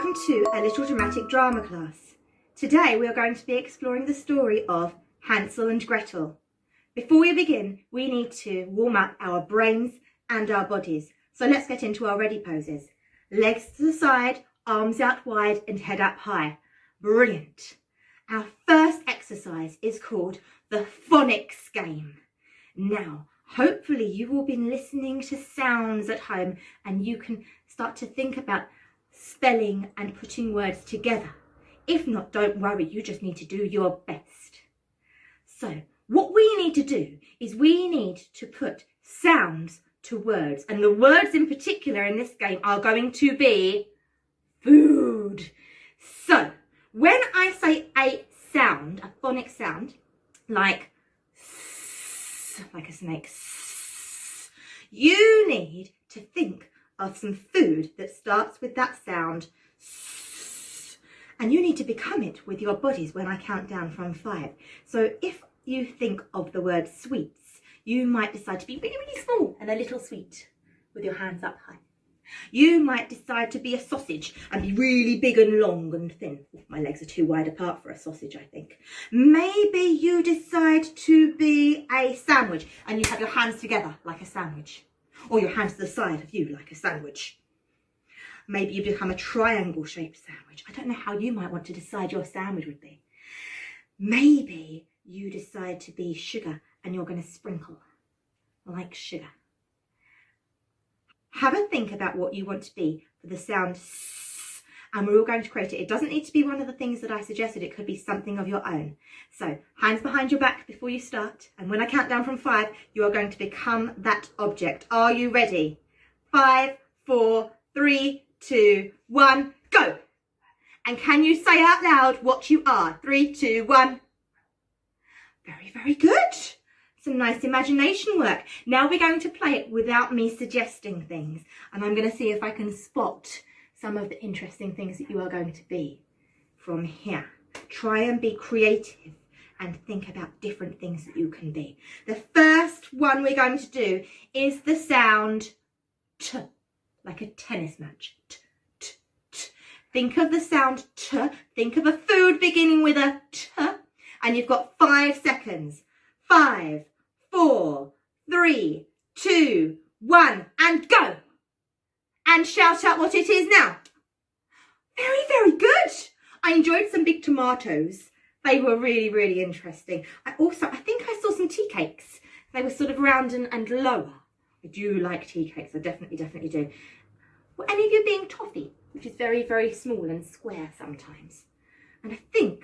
Welcome to a little dramatic drama class. Today we are going to be exploring the story of Hansel and Gretel. Before we begin, we need to warm up our brains and our bodies. So let's get into our ready poses. Legs to the side, arms out wide and head up high. Brilliant. Our first exercise is called the phonics game. Now, hopefully you all been listening to sounds at home and you can start to think about spelling and putting words together. If not, don't worry, you just need to do your best. So what we need to do is we need to put sounds to words, and the words in particular in this game are going to be food. So when I say a sound, a phonic sound, like s, like a snake, s, you need to think of some food that starts with that sound, and you need to become it with your bodies when I count down from 5. So if you think of the word sweets, you might decide to be really, really small and a little sweet with your hands up high. You might decide to be a sausage and be really big and long and thin. My legs are too wide apart for a sausage, I think. Maybe you decide to be a sandwich and you have your hands together like a sandwich. Or your hands to the side of you like a sandwich. Maybe you become a triangle-shaped sandwich. I don't know how you might want to decide your sandwich would be. Maybe you decide to be sugar and you're going to sprinkle like sugar. Have a think about what you want to be for the sound S, and we're all going to create it. It doesn't need to be one of the things that I suggested. It could be something of your own. So hands behind your back before you start. And when I count down from 5, you are going to become that object. Are you ready? 5, 4, 3, 2, 1, go. And can you say out loud what you are? 3, 2, 1. Very, very good. Some nice imagination work. Now we're going to play it without me suggesting things. And I'm going to see if I can spot some of the interesting things that you are going to be from here. Try and be creative and think about different things that you can be. The first one we're going to do is the sound T, like a tennis match. T, T, T. Think of the sound T. Think of a food beginning with a T. And you've got 5 seconds. 5, 4, 3, 2, 1, and go. And shout out what it is now. Very, very good. I enjoyed some big tomatoes. They were really, really interesting. I think I saw some tea cakes. They were sort of round and lower. I do like tea cakes. I definitely do. Were any of you being toffee, which is very, very small and square sometimes? And I think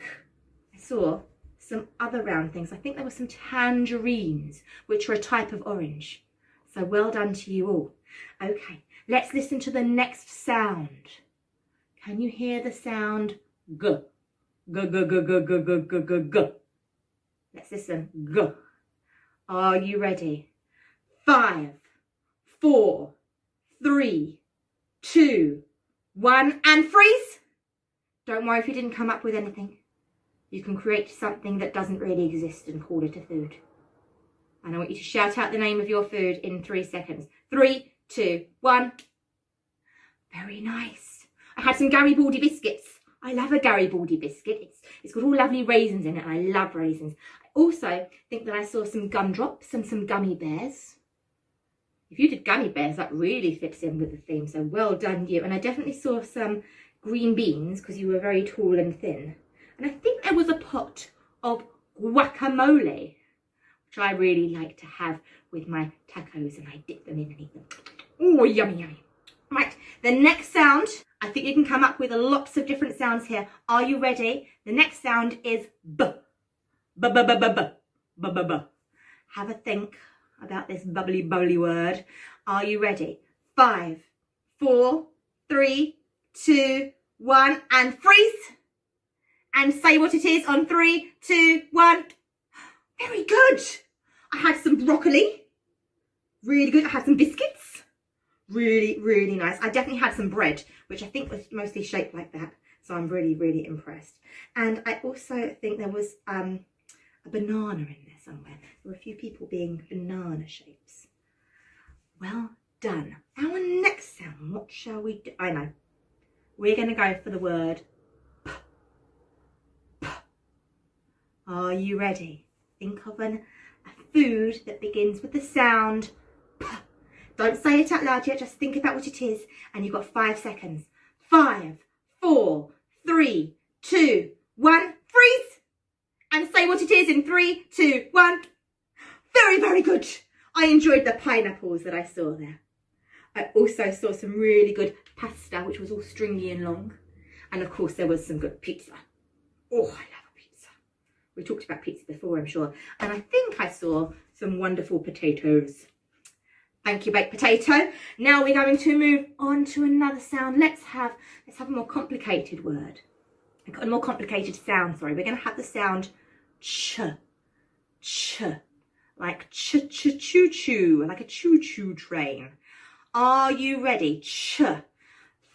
I saw some other round things. I think there were some tangerines, which are a type of orange. So well done to you all. Okay, let's listen to the next sound. Can you hear the sound G? G, G, G, G, G, G, G, G, G. Let's listen. G. Are you ready? 5, 4, 3, 2, 1, and freeze. Don't worry if you didn't come up with anything. You can create something that doesn't really exist and call it a food. And I want you to shout out the name of your food in 3 seconds. 3, 2, 1. Very nice. I had some Garibaldi biscuits. I love a Garibaldi biscuit. It's got all lovely raisins in it, and I love raisins. I also think that I saw some gumdrops and some gummy bears. If you did gummy bears, that really fits in with the theme, so well done you. And I definitely saw some green beans because you were very tall and thin. And I think there was a pot of guacamole, which I really like to have with my tacos, and I dip them in and eat them. Oh, yummy, yummy. Right, the next sound, I think you can come up with lots of different sounds here. Are you ready? The next sound is B. B, B, B, B, B, B, B, B. Have a think about this bubbly, bubbly word. Are you ready? 5, 4, 3, 2, 1, and freeze. And say what it is on 3, 2, 1. Very good. I had some broccoli. Really good. I had some biscuits. Really, really nice. I definitely had some bread, which I think was mostly shaped like that. So I'm really, really impressed. And I also think there was a banana in there somewhere. There were a few people being banana shapes. Well done. Our next sound, what shall we do? I know. we're going to go for the word P. P. Are you ready? Think of a food that begins with the sound P. Don't say it out loud yet, just think about what it is. And you've got 5 seconds. 5, 4, 3, 2, 1, freeze! And say what it is in 3, 2, 1. Very, very good. I enjoyed the pineapples that I saw there. I also saw some really good pasta, which was all stringy and long. And of course, there was some good pizza. Oh, I love a pizza. We talked about pizza before, I'm sure. And I think I saw some wonderful potatoes. Thank you, baked potato. Now we're going to move on to another sound. Let's have a more complicated word. A more complicated sound, sorry. We're going to have the sound ch. Ch. Like ch-ch-choo-choo, like a choo-choo train. Are you ready? Ch.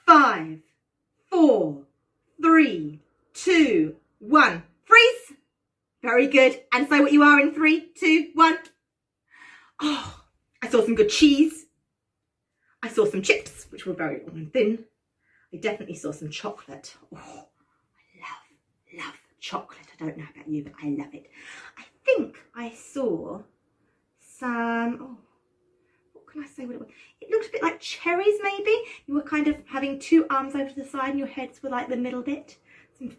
5, 4, 3, 2, 1. Freeze! Very good. And say what you are in 3, 2, 1. Oh, I saw some good cheese. I saw some chips, which were very long and thin. I definitely saw some chocolate. Oh, I love chocolate. I don't know about you, but I love it. I think I saw some, oh, what can I say what it was? It looked a bit like cherries maybe. You were kind of having 2 arms over to the side and your heads were like the middle bit. Some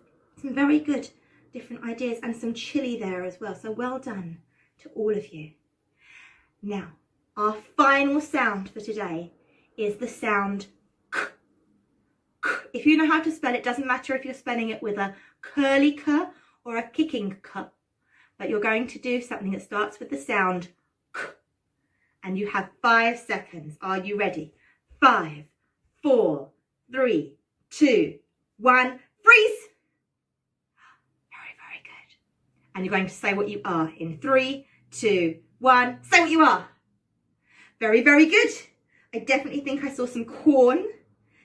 very good different ideas and some chili there as well. So well done to all of you. Now, our final sound for today is the sound k. K. If you know how to spell it, doesn't matter if you're spelling it with a curly k or a kicking k, but you're going to do something that starts with the sound k. And you have 5 seconds. Are you ready? 5, 4, 3, 2, 1, freeze! Very, very good. And you're going to say what you are in 3, 2, 1. Say what you are. Very, very good. I definitely think I saw some corn,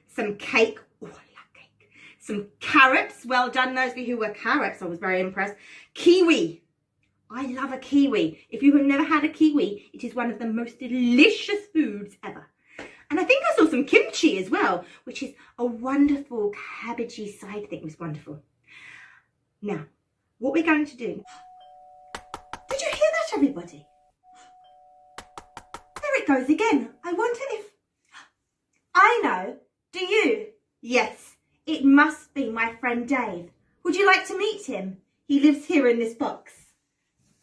some cake. Oh, I love cake. Some carrots. Well done, those of you who were carrots. I was very impressed. Kiwi. I love a kiwi. If you have never had a kiwi, it is one of the most delicious foods ever. And I think I saw some kimchi as well, which is a wonderful cabbagey side thing. It was wonderful. Now, what we're going to do... Did you hear that, everybody? There it goes again. I wonder if... I know. Do you? Yes, it must be my friend Dave. Would you like to meet him? He lives here in this box.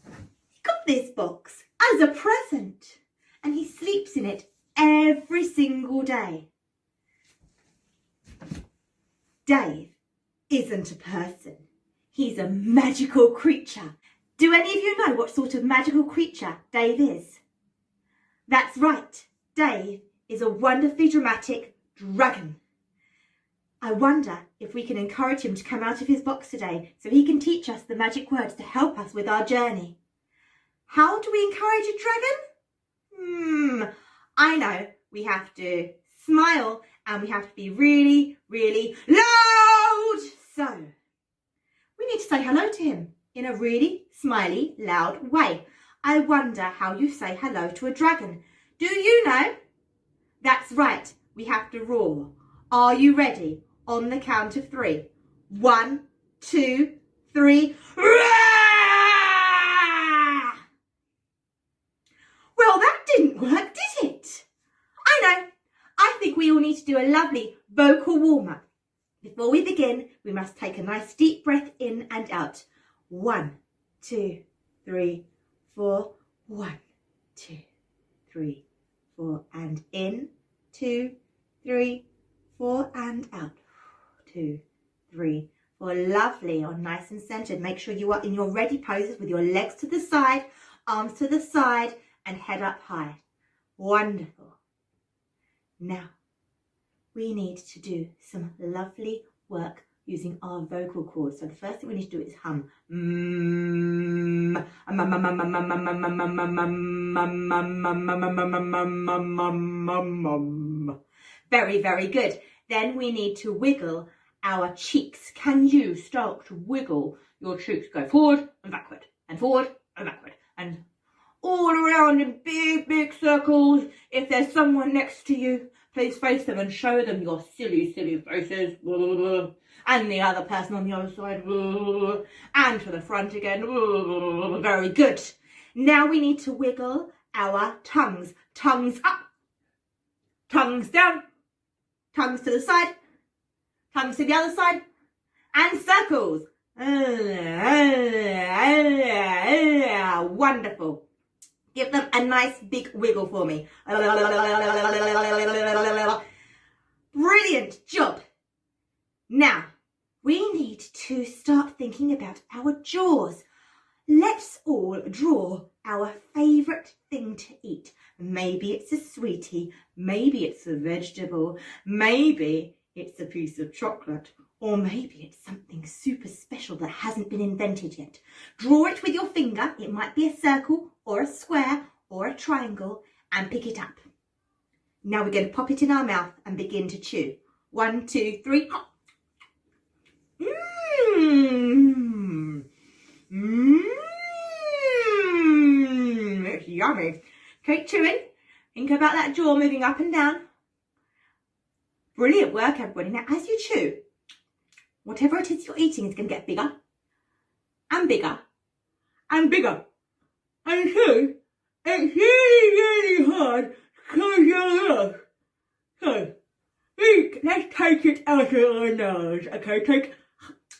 He got this box as a present and he sleeps in it every single day. Dave isn't a person. He's a magical creature. Do any of you know what sort of magical creature Dave is? That's right. Dave is a wonderfully dramatic dragon. I wonder if we can encourage him to come out of his box today so he can teach us the magic words to help us with our journey. How do we encourage a dragon? I know. We have to smile and we have to be really, really loud. So, we need to say hello to him in a really smiley, loud way. I wonder how you say hello to a dragon. Do you know? That's right. We have to roar. Are you ready? On the count of 3. 1, 2, 3. Roar! Well, that didn't work, did it? I know. I think we all need to do a lovely vocal warm-up. Before we begin, we must take a nice deep breath in and out. 1, 2, 3, 4. 1, 2, 3, 4. And in. 2, 3, 4. And out. 2, 3, 4. Lovely. Or nice and centered. Make sure you are in your ready poses with your legs to the side, arms to the side, and head up high. Wonderful. Now, we need to do some lovely work using our vocal cords. So the first thing we need to do is hum. Very, very good. Then we need to wiggle our cheeks. Can you start to wiggle your cheeks? Go forward and backward and forward and backward and all around in big, big circles. If there's someone next to you, Please face them and show them your silly, silly faces. And the other person on the other side. And to the front again. Very good. Now we need to wiggle our tongues. Tongues up. Tongues down. Tongues to the side. Tongues to the other side. And circles. Wonderful. Give them a nice big wiggle for me. Brilliant job. Now, we need to start thinking about our jaws. Let's all draw our favourite thing to eat. Maybe it's a sweetie, maybe it's a vegetable, maybe it's a piece of chocolate, or maybe it's something super special that hasn't been invented yet. Draw it with your finger. It might be a circle or a square or a triangle, and pick it up. Now we're going to pop it in our mouth and begin to chew. 1, 2, 3. Mmm. Mmm. It's yummy. Keep chewing. Think about that jaw moving up and down. Brilliant work, everybody. Now, as you chew, whatever it is you're eating is going to get bigger and bigger and bigger. And so, it's really, really hard to come down. So, let's take it out of our nose. Okay,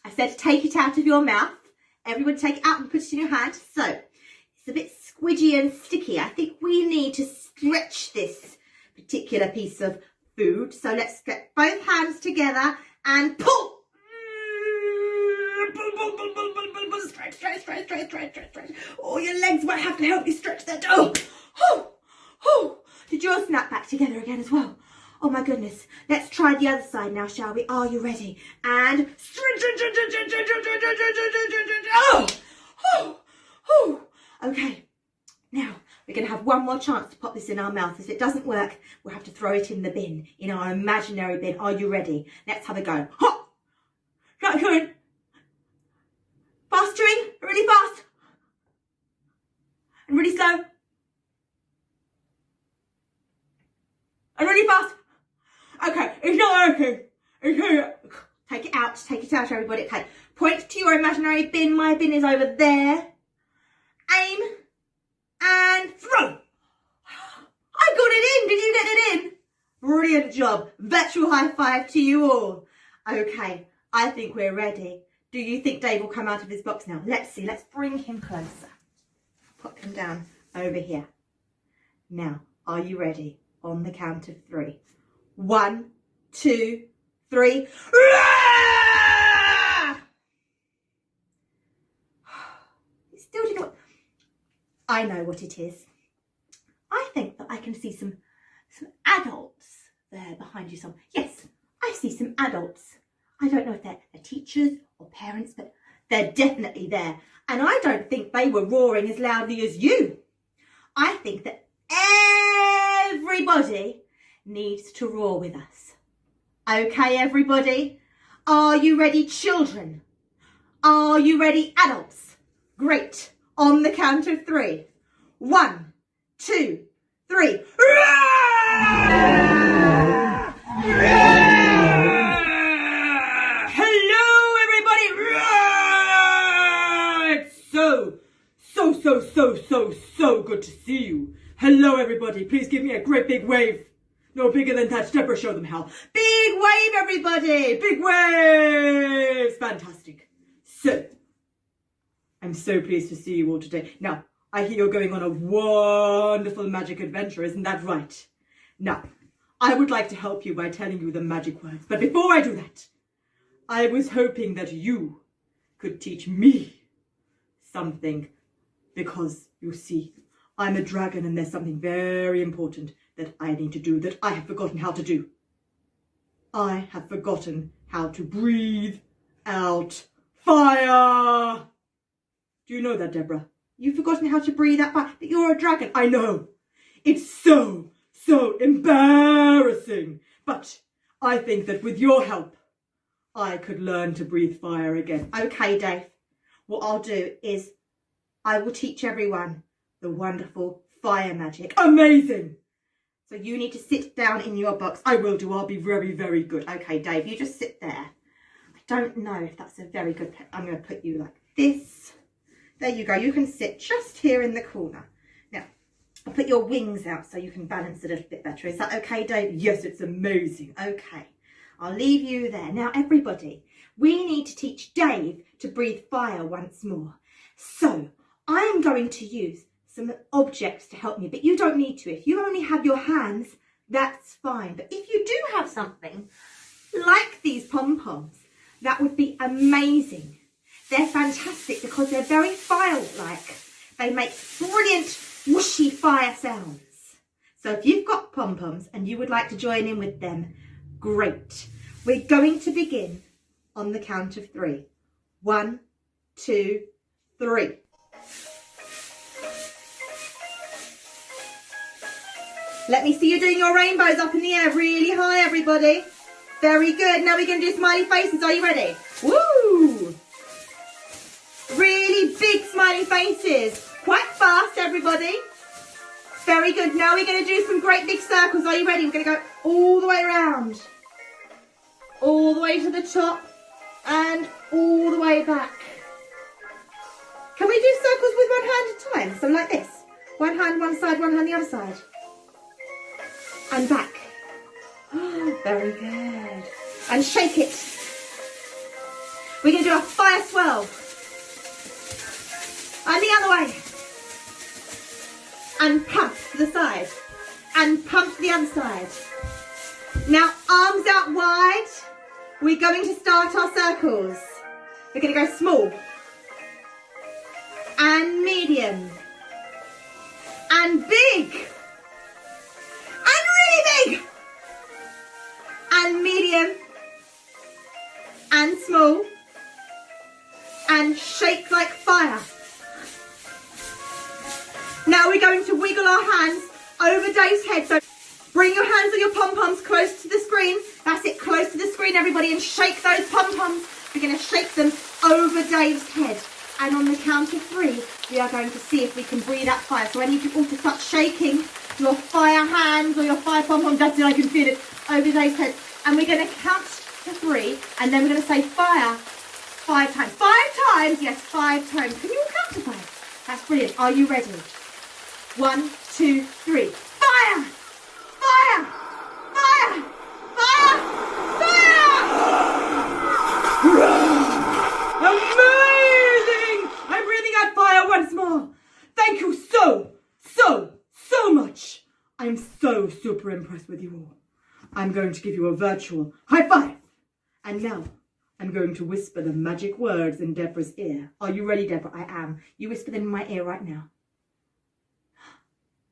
I said take it out of your mouth. Everyone take it out and put it in your hand. So, it's a bit squidgy and sticky. I think we need to stretch this particular piece of food. So let's get both hands together and pull. Stretch. Oh, your legs might have to help you stretch that. Did yours snap back together again as well? Oh my goodness. Let's try the other side now, shall we? Are you ready? And stretch. Okay. Now, we're going to have one more chance to pop this in our mouth. If it doesn't work, we'll have to throw it in the bin, in our imaginary bin. Are you ready? Let's have a go. Hop! Start chewing. Fast chewing, really fast. And really slow. And really fast. Okay, it's not working. Take it out, everybody. Okay, point to your imaginary bin. My bin is over there. Aim. And throw. I got it in. Did you get it in? Brilliant job. Virtual high five to you all. Okay, I think we're ready. Do you think Dave will come out of his box now? Let's see. Let's bring him closer. Pop him down over here. Now, are you ready? On the count of 3. 1, 2, 3. You still do not. I know what it is. I think that I can see some adults there behind you. Yes, I see some adults. I don't know if they're teachers or parents, but they're definitely there. And I don't think they were roaring as loudly as you. I think that everybody needs to roar with us. Okay, everybody? Are you ready, children? Are you ready, adults? Great. On the count of 3. 1, 2, 3. Hello, everybody. It's so good to see you. Hello, everybody. Please give me a great big wave. No bigger than that. Deborah, show them how. Big wave, everybody. Big waves. Fantastic. So, I'm so pleased to see you all today. Now, I hear you're going on a wonderful magic adventure, isn't that right? Now, I would like to help you by telling you the magic words. But before I do that, I was hoping that you could teach me something. Because, you see, I'm a dragon and there's something very important that I need to do that I have forgotten how to do. I have forgotten how to breathe out fire. Do you know that, Deborah? You've forgotten how to breathe out fire, but you're a dragon. I know. It's so embarrassing. But I think that with your help, I could learn to breathe fire again. Okay, Dave. What I'll do is I will teach everyone the wonderful fire magic. Amazing. So you need to sit down in your box. I will do. I'll be very, very good. Okay, Dave, you just sit there. I don't know if that's a very good... I'm going to put you like this. There you go. You can sit just here in the corner. Now, I'll put your wings out so you can balance a little bit better. Is that okay, Dave? Yes, it's amazing. Okay. I'll leave you there. Now, everybody, we need to teach Dave to breathe fire once more. So, I'm going to use some objects to help me, but you don't need to. If you only have your hands, that's fine. But if you do have something like these pom-poms, that would be amazing. They're fantastic because they're very fire-like. They make brilliant whooshy fire sounds. So if you've got pom-poms and you would like to join in with them, great. We're going to begin on the count of 3. 1, 2, 3. Let me see you doing your rainbows up in the air really high, everybody. Very good. Now we're going to do smiley faces. Are you ready? Woo! Really big smiley faces. Quite fast, everybody. Very good. Now we're going to do some great big circles. Are you ready? We're going to go all the way around. All the way to the top and all the way back. Can we do circles with one hand at a time? So like this. One hand one side, one hand the other side. And back. Oh, very good. And shake it. We're going to do a fire swirl. And the other way. And pump to the side. And pump to the other side. Now, arms out wide. We're going to start our circles. We're going to go small. And medium. And big. Big and medium and small and shake like fire. Now we're going to wiggle our hands over Dave's head. So bring your hands or your pom-poms close to the screen. That's it, close to the screen, everybody, and shake those pom-poms. We're going to shake them over Dave's head. And on the count of 3, we are going to see if we can breathe out fire. So I need you all to start shaking your fire hands or your fire pom-poms. That's it, I can feel it over Dave's head. And we're going to count to 3, and then we're going to say fire 5 times. 5 times? Yes, 5 times. Can you all count to 5? That's brilliant. Are you ready? 1, 2, 3. Fire! Fire! Fire! Fire! Fire! Amazing! I'm breathing out fire once more. Thank you so much. I'm so super impressed with you all. I'm going to give you a virtual high five. And now I'm going to whisper the magic words in Deborah's ear. Are you ready, Deborah? I am. You whisper them in my ear right now.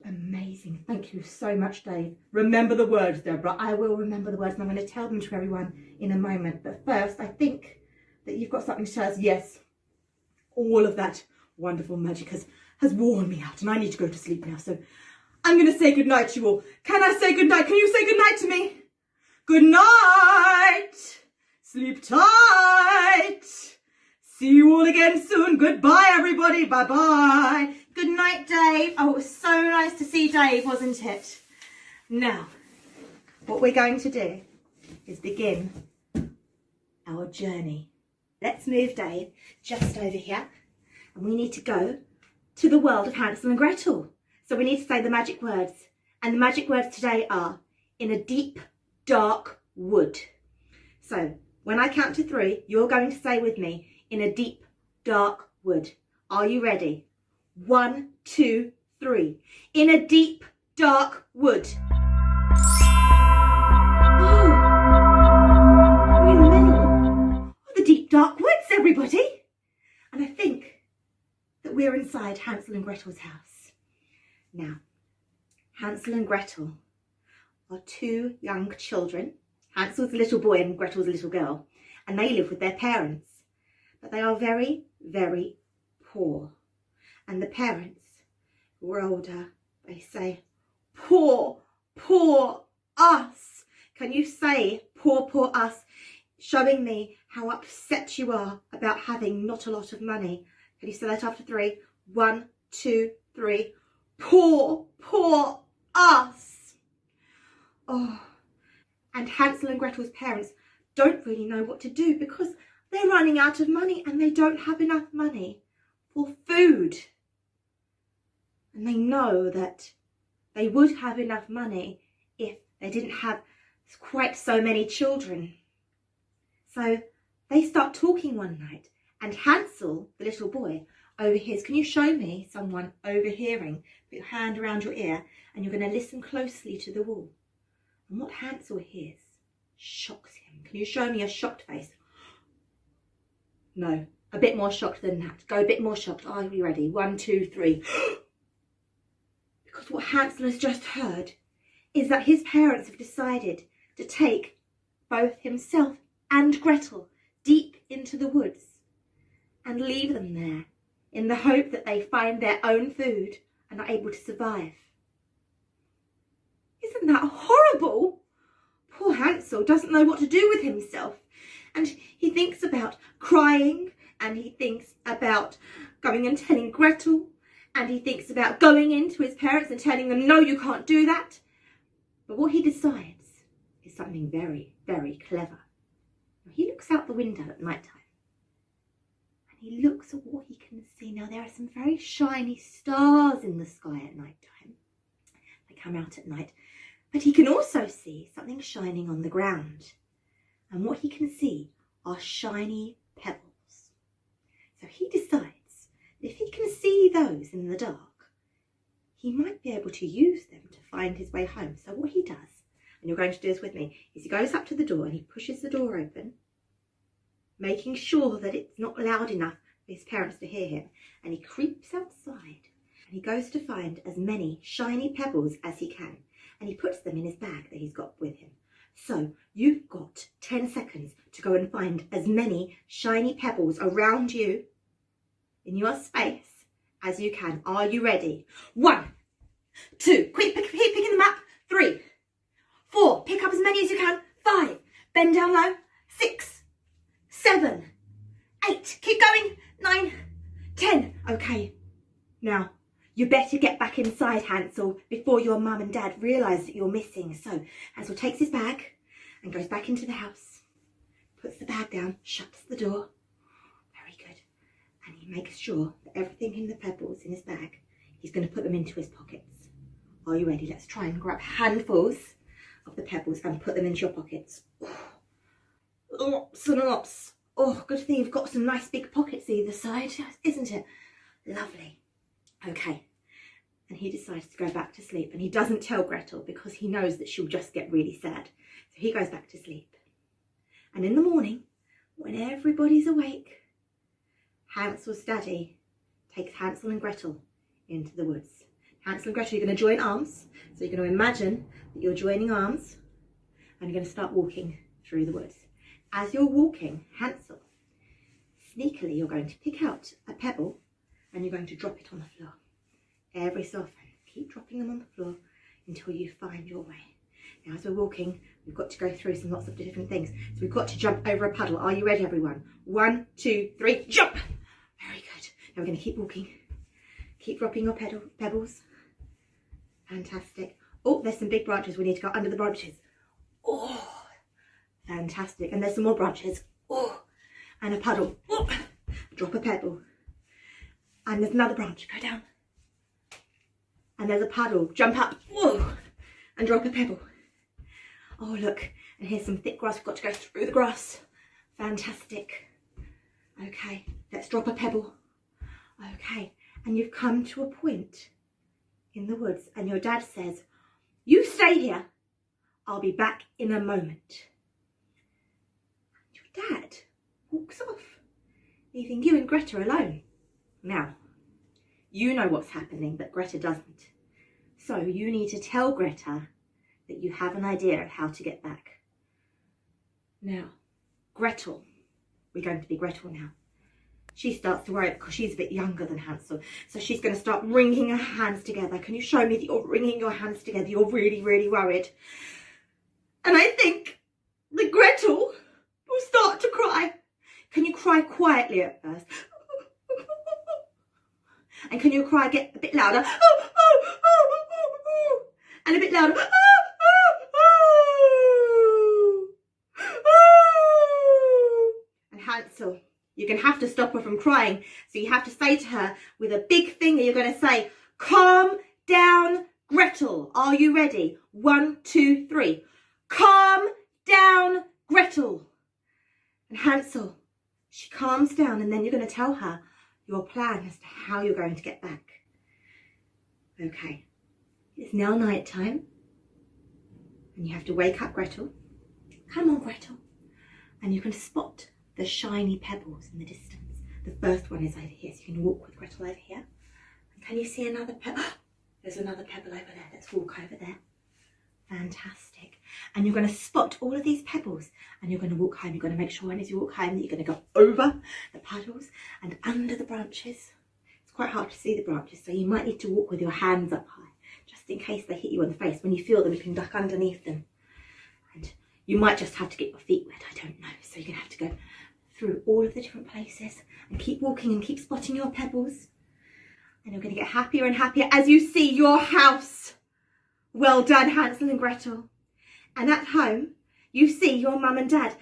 Amazing. Thank you so much, Dave. Remember the words, Deborah. I will remember the words, and I'm going to tell them to everyone in a moment. But first, I think that you've got something to tell us. Yes, all of that wonderful magic has worn me out, and I need to go to sleep now. So I'm going to say goodnight to you all. Can I say goodnight? Can you say goodnight to me? Good night. Sleep tight. See you all again soon. Goodbye, everybody. Bye-bye. Good night, Dave. Oh, it was so nice to see Dave, wasn't it? Now, what we're going to do is begin our journey. Let's move Dave just over here. And we need to go to the world of Hansel and Gretel. So we need to say the magic words. And the magic words today are, in a deep, dark wood. So when I count to 3, you're going to say with me, in a deep, dark wood. Are you ready? 1, 2, 3. In a deep, dark wood. Oh, we're in the middle of the deep, dark woods, everybody. And I think that we're inside Hansel and Gretel's house. Now, Hansel and Gretel are 2 young children. Hansel's a little boy and Gretel's a little girl. And they live with their parents. But they are very, very poor. And the parents, who are older, they say, poor, poor us. Can you say, poor, poor us, showing me how upset you are about having not a lot of money? Can you say that after 3? 1, 2, 3. Poor, poor us. Oh, and Hansel and Gretel's parents don't really know what to do because they're running out of money and they don't have enough money for food. And they know that they would have enough money if they didn't have quite so many children. So they start talking one night, and Hansel, the little boy, overhears. Can you show me someone overhearing? Put your hand around your ear and you're going to listen closely to the wall. And what Hansel hears shocks him. Can you show me a shocked face? No, a bit more shocked than that. Go a bit more shocked. Are you ready? 1, 2, 3. Because what Hansel has just heard is that his parents have decided to take both himself and Gretel deep into the woods and leave them there in the hope that they find their own food and are able to survive. Isn't that horrible? Poor Hansel doesn't know what to do with himself, and he thinks about crying, and he thinks about going and telling Gretel, and he thinks about going into his parents and telling them, no, you can't do that. But what he decides is something very, very clever. He looks out the window at night time and he looks at what he can see. Now, there are some very shiny stars in the sky at night time. They come out at night. But he can also see something shining on the ground. And what he can see are shiny pebbles. So he decides that if he can see those in the dark, he might be able to use them to find his way home. So what he does, and you're going to do this with me, is he goes up to the door and he pushes the door open, making sure that it's not loud enough for his parents to hear him. And he creeps outside and he goes to find as many shiny pebbles as he can. And he puts them in his bag that he's got with him. So you've got 10 seconds to go and find as many shiny pebbles around you in your space as you can. Are you ready? 1, 2, quick, keep picking them up. 3, 4, pick up as many as you can. 5, bend down low. 6, 7, 8, keep going. 9, 10. Okay, now you better get back inside, Hansel, before your mum and dad realise that you're missing. So Hansel takes his bag and goes back into the house, puts the bag down, shuts the door. Very good. And he makes sure that everything in the pebbles in his bag, he's going to put them into his pockets. Are you ready? Let's try and grab handfuls of the pebbles and put them into your pockets. Oh, lots and lots. Oh, good thing you've got some nice big pockets either side, isn't it? Lovely. Okay, and he decides to go back to sleep, and he doesn't tell Gretel because he knows that she'll just get really sad. So he goes back to sleep. And in the morning, when everybody's awake, Hansel's daddy takes Hansel and Gretel into the woods. Hansel and Gretel are going to join arms. So you're going to imagine that you're joining arms and you're going to start walking through the woods. As you're walking, Hansel, sneakily you're going to pick out a pebble and you're going to drop it on the floor. Every so often, keep dropping them on the floor until you find your way. Now, as we're walking, we've got to go through lots of different things. So we've got to jump over a puddle. Are you ready, everyone? 1, 2, 3, jump! Very good. Now we're going to keep walking. Keep dropping your pebbles. Fantastic. Oh, there's some big branches. We need to go under the branches. Oh, fantastic. And there's some more branches. Oh, and a puddle. Oh, drop a pebble. And there's another branch, go down. And there's a puddle, jump up, whoa, and drop a pebble. Oh, look, and here's some thick grass. We've got to go through the grass. Fantastic. Okay, let's drop a pebble. Okay, and you've come to a point in the woods and your dad says, you stay here, I'll be back in a moment. Your dad walks off, leaving you and Greta alone. Now, you know what's happening, but Greta doesn't. So you need to tell Greta that you have an idea of how to get back. Now, Gretel, we're going to be Gretel now. She starts to worry because she's a bit younger than Hansel. So she's going to start wringing her hands together. Can you show me that you're wringing your hands together? You're really, really worried. And I think that Gretel will start to cry. Can you cry quietly at first? And can you cry, get a bit louder? And a bit louder. You're going to have to stop her from crying. So you have to say to her with a big finger, you're going to say, calm down, Gretel. Are you ready? 1, 2, 3. Calm down, Gretel. And Hansel, she calms down, and then you're going to tell her your plan as to how you're going to get back. Okay, it's now night time, and you have to wake up Gretel. Come on, Gretel. And you can spot the shiny pebbles in the distance. The first one is over here, so you can walk with Gretel over here. And can you see another pebble? There's another pebble over there. Let's walk over there. Fantastic. And you're going to spot all of these pebbles, and you're going to walk home. You're going to make sure as you walk home that you're going to go over the puddles and under the branches. It's quite hard to see the branches, so you might need to walk with your hands up high, just in case they hit you on the face. When you feel them, you can duck underneath them. And you might just have to get your feet wet, I don't know. So you're going to have to go through all of the different places and keep walking and keep spotting your pebbles. And you're going to get happier and happier as you see your house. Well done, Hansel and Gretel. And at home, you see your mum and dad.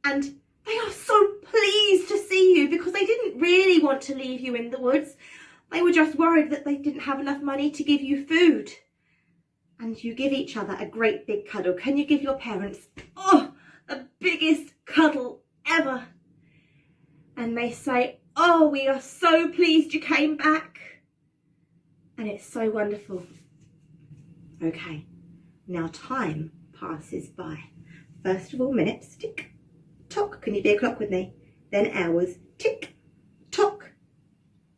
And they are so pleased to see you because they didn't really want to leave you in the woods. They were just worried that they didn't have enough money to give you food. And you give each other a great big cuddle. Can you give your parents, the biggest cuddle ever? And they say, oh, we are so pleased you came back. And it's so wonderful. Okay, now time passes by. First of all, minutes, tick, tock. Can you be a clock with me? Then hours, tick, tock.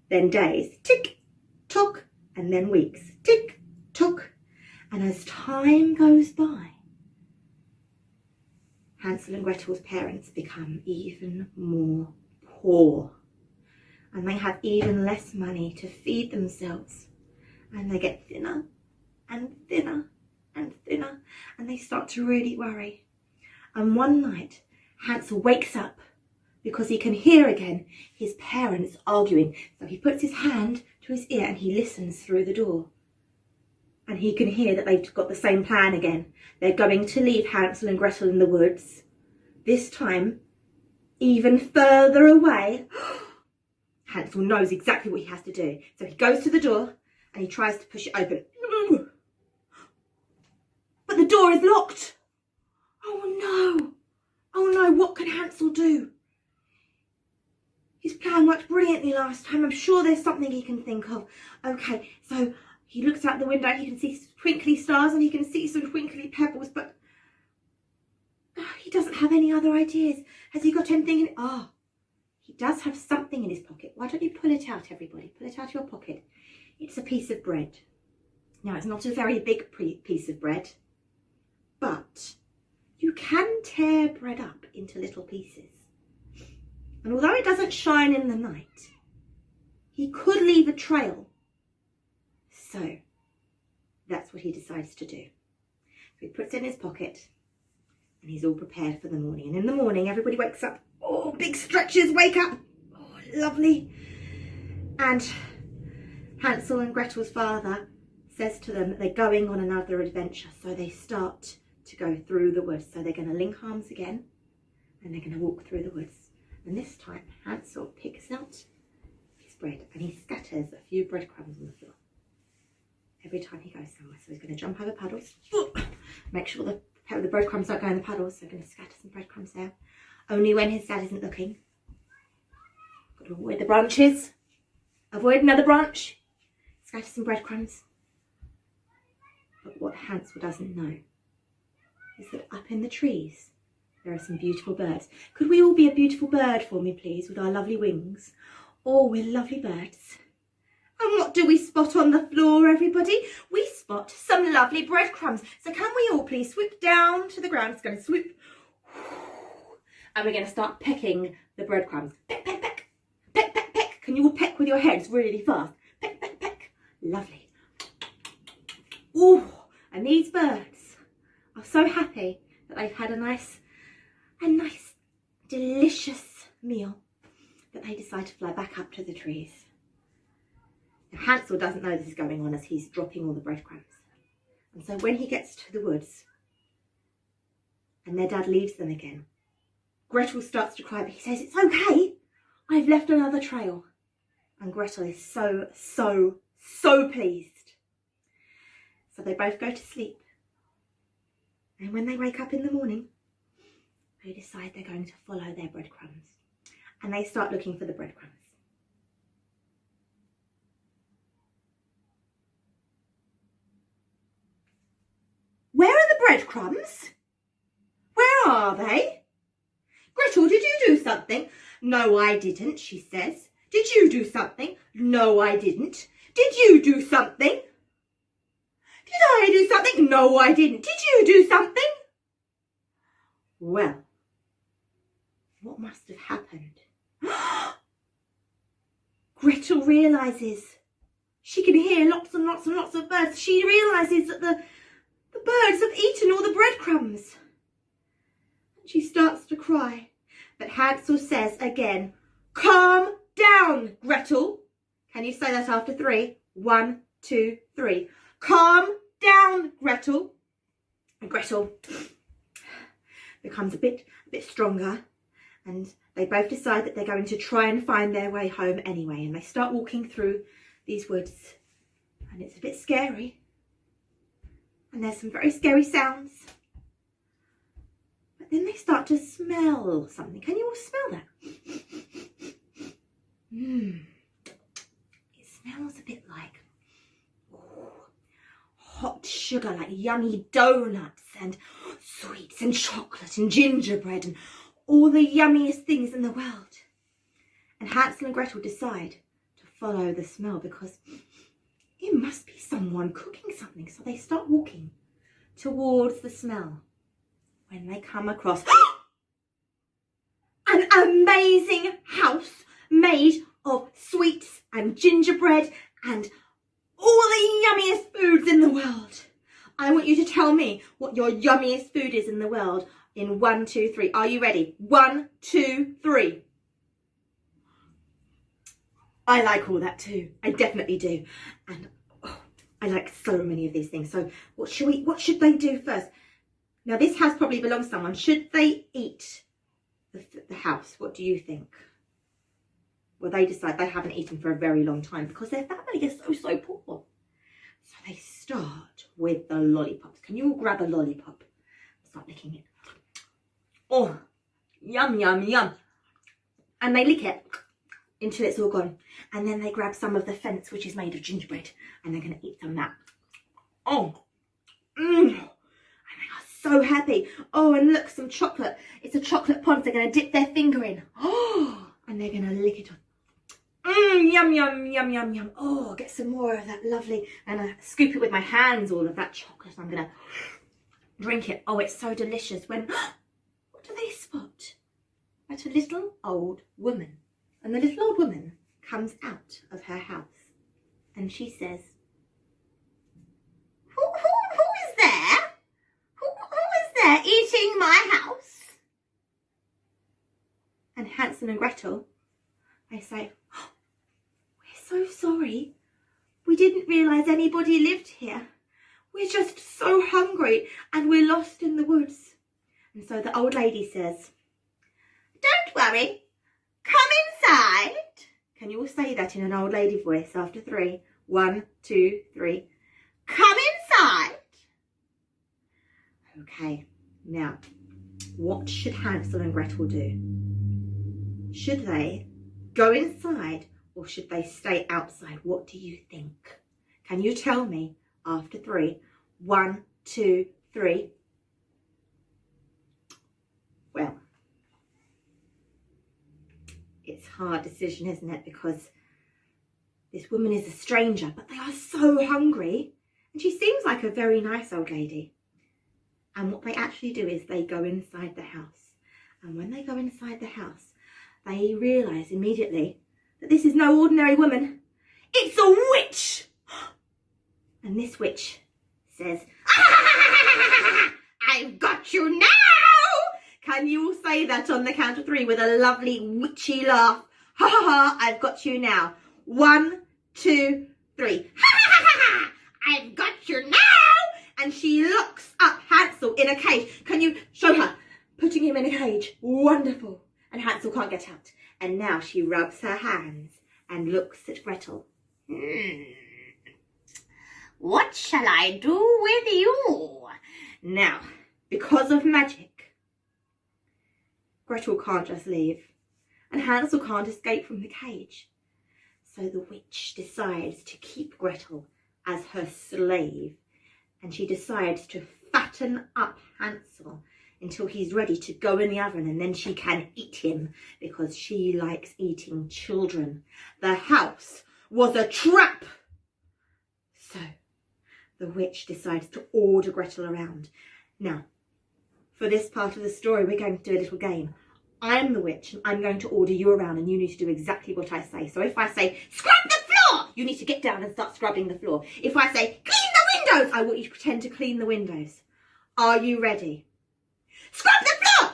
Then days, tick, tock. And then weeks, tick, tock. And as time goes by, Hansel and Gretel's parents become even more poor. And they have even less money to feed themselves. And they get thinner and thinner and thinner. And they start to really worry. And one night, Hansel wakes up because he can hear again his parents arguing. So he puts his hand to his ear and he listens through the door. And he can hear that they've got the same plan again. They're going to leave Hansel and Gretel in the woods. This time, even further away. Hansel knows exactly what he has to do. So he goes to the door and he tries to push it open. But the door is locked. Oh no. Oh no, what can Hansel do? His plan worked brilliantly last time. I'm sure there's something he can think of. Okay, so he looks out the window, he can see twinkly stars and he can see some twinkly pebbles, but he doesn't have any other ideas. Has he got anything in? He does have something in his pocket. Why don't you pull it out, everybody? Pull it out of your pocket. It's a piece of bread. Now, it's not a very big piece of bread, but you can tear bread up into little pieces. And although it doesn't shine in the night, he could leave a trail. So that's what he decides to do. So he puts it in his pocket and he's all prepared for the morning. And in the morning, everybody wakes up. Oh, big stretches, wake up. Oh, lovely. And Hansel and Gretel's father says to them that they're going on another adventure. So they start to go through the woods. So they're going to link arms again and they're going to walk through the woods. And this time, Hansel picks out his bread and he scatters a few breadcrumbs on the floor every time he goes somewhere. So he's going to jump over puddles, make sure the breadcrumbs don't go in the puddles. So he's going to scatter some breadcrumbs there. Only when his dad isn't looking. Got to avoid the branches. Avoid another branch. Scatter some breadcrumbs. But what Hansel doesn't know is that up in the trees, there are some beautiful birds. Could we all be a beautiful bird for me, please, with our lovely wings? Oh, we're lovely birds. And what do we spot on the floor, everybody? We spot some lovely breadcrumbs. So can we all please swoop down to the ground? It's going to swoop. And we're going to start pecking the breadcrumbs. Peck, peck, peck. Peck, peck, peck. Can you all peck with your heads really fast? Peck, peck, peck. Lovely. Ooh, and these birds are so happy that they've had a nice, delicious meal that they decide to fly back up to the trees. Now, Hansel doesn't know this is going on as he's dropping all the breadcrumbs. And so when he gets to the woods and their dad leaves them again, Gretel starts to cry, but he says, it's okay. I've left another trail. And Gretel is so pleased. So they both go to sleep. And when they wake up in the morning, they decide they're going to follow their breadcrumbs. And they start looking for the breadcrumbs. Where are the breadcrumbs? Where are they? Gretel, did you do something? No, I didn't, she says. Did you do something? No, I didn't. Did you do something? Did I do something? No, I didn't. Did you do something? Well, what must have happened? Gretel realises she can hear lots and lots and lots of birds. She realises that the birds have eaten all the breadcrumbs. And she starts to cry. But Hansel says again, calm down, Gretel. Can you say that after 3? 1, 2, 3. Calm down, Gretel. And Gretel becomes a bit stronger, and they both decide that they're going to try and find their way home anyway. And they start walking through these woods, and it's a bit scary. And there's some very scary sounds. But then they start to smell something. Can you all smell that? It smells a bit like hot sugar, like yummy donuts and sweets and chocolate and gingerbread and all the yummiest things in the world. And Hansel and Gretel decide to follow the smell because it must be someone cooking something. So they start walking towards the smell when they come across an amazing house made of sweets and gingerbread and all the yummiest foods in the world. I want you to tell me what your yummiest food is in the world in 1, 2, 3. Are you ready? 1, 2, 3. I like all that too. I definitely do. And I like so many of these things. So what should they do first? Now this house probably belongs to someone. Should they eat the house? What do you think? Well, they decide they haven't eaten for a very long time because their family is so poor. So they start with the lollipops. Can you all grab a lollipop? Start licking it. Oh, yum, yum, yum. And they lick it until it's all gone. And then they grab some of the fence, which is made of gingerbread, and they're going to eat some of that. Oh, and they are so happy. Oh, and look, some chocolate. It's a chocolate pond. They're going to dip their finger in. Oh, and they're going to lick it off. Yum, yum, yum, yum, yum. Oh, I'll get some more of that lovely, and I scoop it with my hands, all of that chocolate. I'm going to drink it. Oh, it's so delicious. When, what do they spot? But a little old woman. And the little old woman comes out of her house and she says, who is there? Who is there eating my house? And Hansel and Gretel, they say, oh, we're so sorry. We didn't realise anybody lived here. We're just so hungry and we're lost in the woods. And so the old lady says, don't worry. Come inside. Can you all say that in an old lady voice after 3? 1, 2, 3. Come inside. Okay, now, what should Hansel and Gretel do? Should they go inside or should they stay outside? What do you think? Can you tell me after 3? 1, 2, 3. Well, it's a hard decision, isn't it? Because this woman is a stranger, but they are so hungry. And she seems like a very nice old lady. And what they actually do is they go inside the house. And when they go inside the house, they realise immediately that this is no ordinary woman. It's a witch! And this witch says, ah, I've got you now! Can you all say that on the count of 3 with a lovely witchy laugh? Ha ha ha, I've got you now. 1, 2, 3. Ha ha ha ha, I've got you now. And she locks up Hansel in a cage. Can you show her? Putting him in a cage. Wonderful. and Hansel can't get out. And now she rubs her hands and looks at Gretel. What shall I do with you? Now, because of magic, Gretel can't just leave, and Hansel can't escape from the cage. So the witch decides to keep Gretel as her slave, and she decides to fatten up Hansel until he's ready to go in the oven, and then she can eat him because she likes eating children. The house was a trap. So the witch decides to order Gretel around. Now, for this part of the story, we're going to do a little game. I'm the witch, and I'm going to order you around, and you need to do exactly what I say. So if I say, scrub the floor, you need to get down and start scrubbing the floor. If I say, clean the windows, I want you to pretend to clean the windows. Are you ready? Scrub the floor!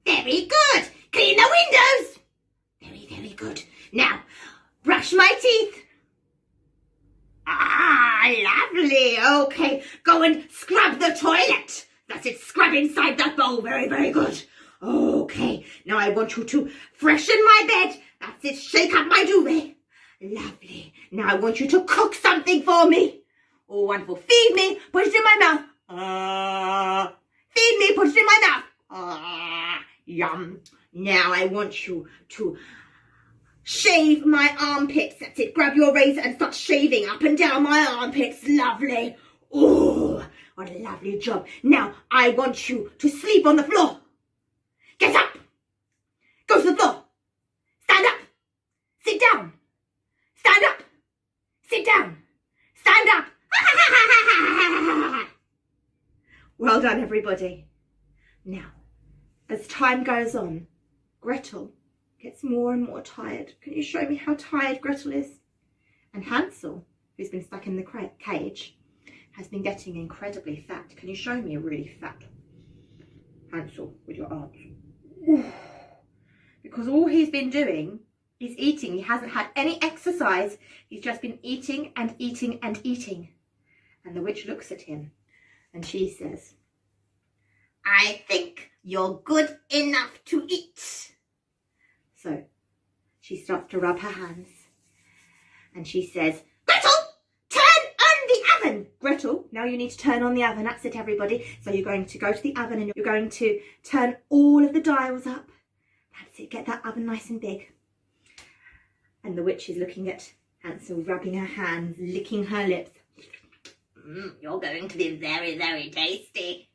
Very good. Clean the windows! Very, very good. Now, brush my teeth. Ah, lovely. Okay, go and scrub the toilet. That's it, scrub inside that bowl. Very, very good. Okay, now I want you to freshen my bed. That's it, shake up my duvet. Lovely. Now I want you to cook something for me. Oh, wonderful. Feed me, put it in my mouth. Feed me, put it in my mouth. Yum. Now I want you to shave my armpits. That's it, grab your razor and start shaving up and down my armpits. Lovely. Oh, what a lovely job. Now I want you to sleep on the floor. Get up. Go to the floor. Stand up. Sit down. Stand up. Sit down. Stand up. Well done, everybody. Now, as time goes on, Gretel gets more and more tired. Can you show me how tired Gretel is? And Hansel, who's been stuck in the cage, has been getting incredibly fat. Can you show me a really fat Hansel with your arms? Because all he's been doing is eating. He hasn't had any exercise. He's just been eating and eating and eating. And the witch looks at him and she says, I think you're good enough to eat. So she starts to rub her hands and she says, Gretel, turn on the oven. Gretel, now you need to turn on the oven. That's it, everybody. So you're going to go to the oven and you're going to turn all of the dials up. That's it, get that oven nice and big. And the witch is looking at Hansel, rubbing her hands, licking her lips. You're going to be very, very tasty.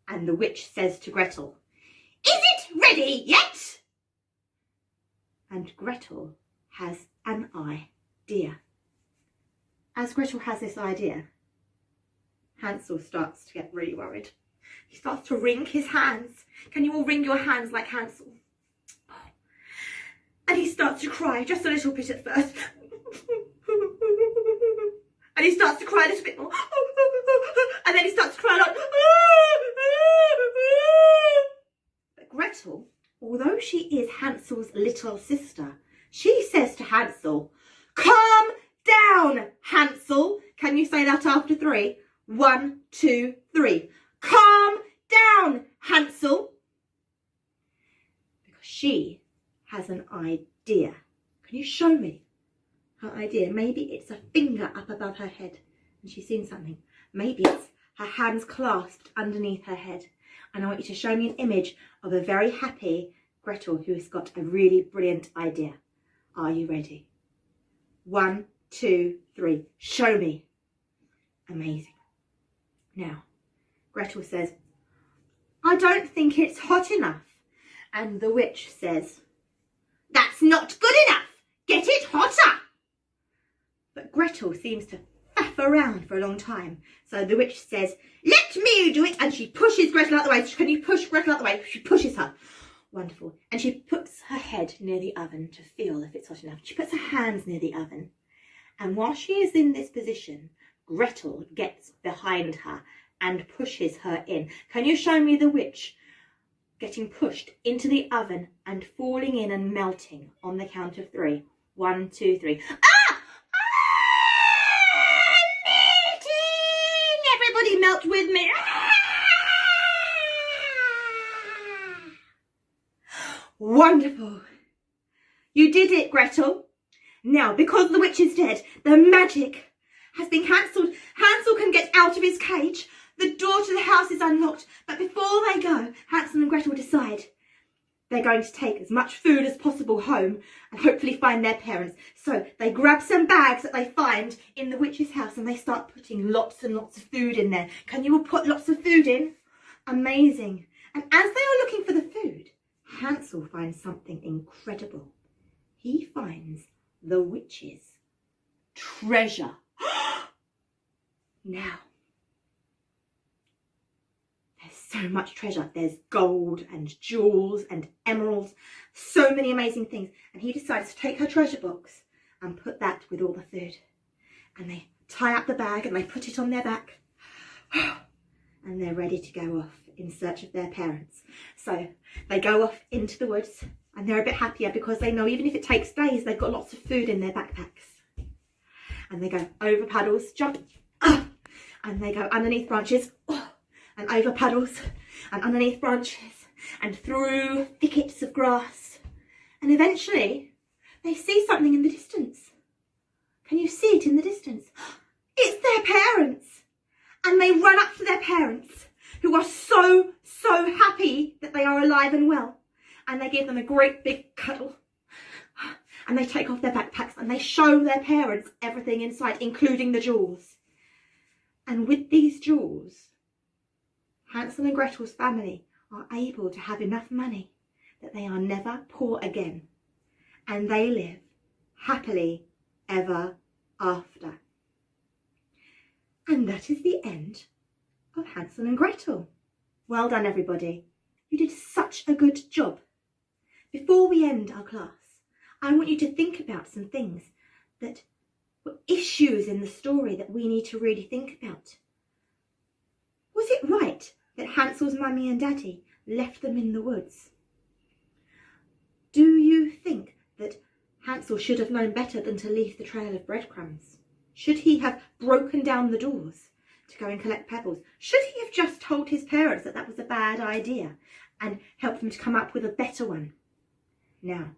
And the witch says to Gretel, is it ready yet? And Gretel has an idea. As Gretel has this idea, Hansel starts to get really worried. He starts to wring his hands. Can you all wring your hands like Hansel? And he starts to cry, just a little bit at first. And he starts to cry a little bit more. And then he starts to cry a lot. But Gretel, although she is Hansel's little sister, she says to Hansel, calm down, Hansel. Can you say that after 3? 1, 2, 3. Calm down, Hansel. Because she has an idea. Can you show me her idea? Maybe it's a finger up above her head and she's seen something. Maybe it's her hands clasped underneath her head. And I want you to show me an image of a very happy Gretel who has got a really brilliant idea. Are you ready? 1, 2, 3. Show me. Amazing. Now, Gretel says, I don't think it's hot enough. And the witch says, that's not good enough. Get it hotter. But Gretel seems to faff around for a long time. So the witch says, let me do it. And she pushes Gretel out the way. Can you push Gretel out the way? She pushes her. Wonderful. And she puts her head near the oven to feel if it's hot enough. She puts her hands near the oven. And while she is in this position, Gretel gets behind her and pushes her in. Can you show me the witch getting pushed into the oven and falling in and melting on the count of 3? 1, 2, 3. Ah! Melting! Everybody melt with me. Wonderful. You did it, Gretel. Now, because the witch is dead, the magic has been cancelled. Hansel can get out of his cage. The door to the house is unlocked. But before they go, Hansel and Gretel decide they're going to take as much food as possible home and hopefully find their parents. So they grab some bags that they find in the witch's house and they start putting lots and lots of food in there. Can you all put lots of food in? Amazing. And as they are looking for the food, Hansel finds something incredible. He finds the witch's treasure. Now, there's so much treasure. There's gold and jewels and emeralds, so many amazing things. And he decides to take her treasure box and put that with all the food. And they tie up the bag and they put it on their back. And they're ready to go off in search of their parents. So they go off into the woods and they're a bit happier because they know even if it takes days, they've got lots of food in their backpacks. And they go over puddles, jump, and they go underneath branches, and over puddles, and underneath branches, and through thickets of grass. And eventually, they see something in the distance. Can you see it in the distance? It's their parents. And they run up to their parents, who are so happy that they are alive and well. And they give them a great big cuddle. And they take off their backpacks and they show their parents everything inside, including the jewels. And with these jewels, Hansel and Gretel's family are able to have enough money that they are never poor again. And they live happily ever after. And that is the end of Hansel and Gretel. Well done, everybody. You did such a good job. Before we end our class, I want you to think about some things that were issues in the story that we need to really think about. Was it right that Hansel's mummy and daddy left them in the woods? Do you think that Hansel should have known better than to leave the trail of breadcrumbs? Should he have broken down the doors to go and collect pebbles? Should he have just told his parents that that was a bad idea and helped them to come up with a better one? Now,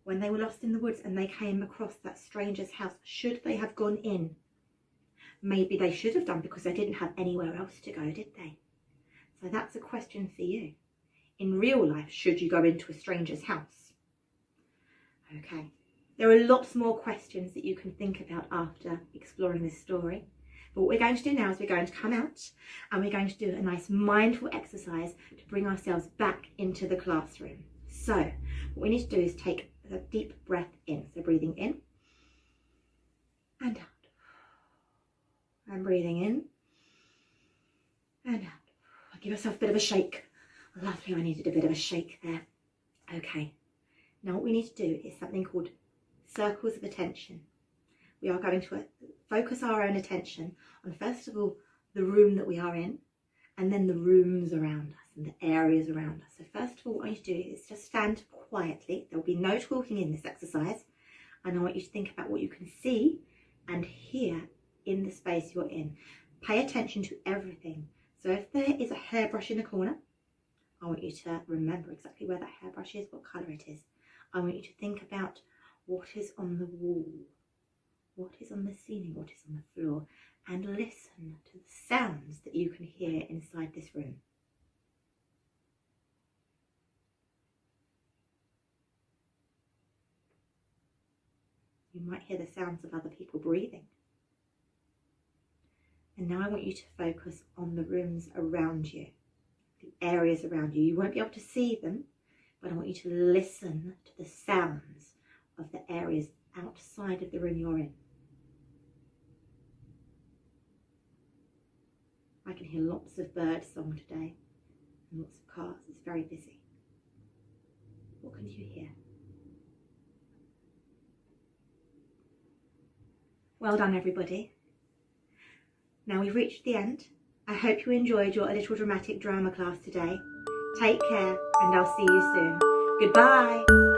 when they were lost in the woods and they came across that stranger's house, should they have gone in? Maybe they should have done because they didn't have anywhere else to go, did they? So that's a question for you. In real life, should you go into a stranger's house? Okay. There are lots more questions that you can think about after exploring this story. But what we're going to do now is we're going to come out and we're going to do a nice mindful exercise to bring ourselves back into the classroom. So what we need to do is take a deep breath in. So breathing in and out. And breathing in and out. Give yourself a bit of a shake. Lovely, I needed a bit of a shake there. Okay. Now what we need to do is something called circles of attention. We are going to focus our own attention on, first of all, the room that we are in, and then the rooms around us and the areas around us. So first of all, what I want you to do is just stand quietly. There will be no talking in this exercise. And I want you to think about what you can see and hear in the space you're in. Pay attention to everything. So if there is a hairbrush in the corner, I want you to remember exactly where that hairbrush is, what colour it is. I want you to think about what is on the wall, what is on the ceiling, what is on the floor, and listen to the sounds that you can hear inside this room. You might hear the sounds of other people breathing. And now I want you to focus on the rooms around you, the areas around you. You won't be able to see them, but I want you to listen to the sounds of the areas outside of the room you're in. I can hear lots of bird song today and lots of cars. It's very busy. What can you hear? Well done, everybody. Now we've reached the end. I hope you enjoyed your A Little Dramatic Drama class today. Take care and I'll see you soon. Goodbye.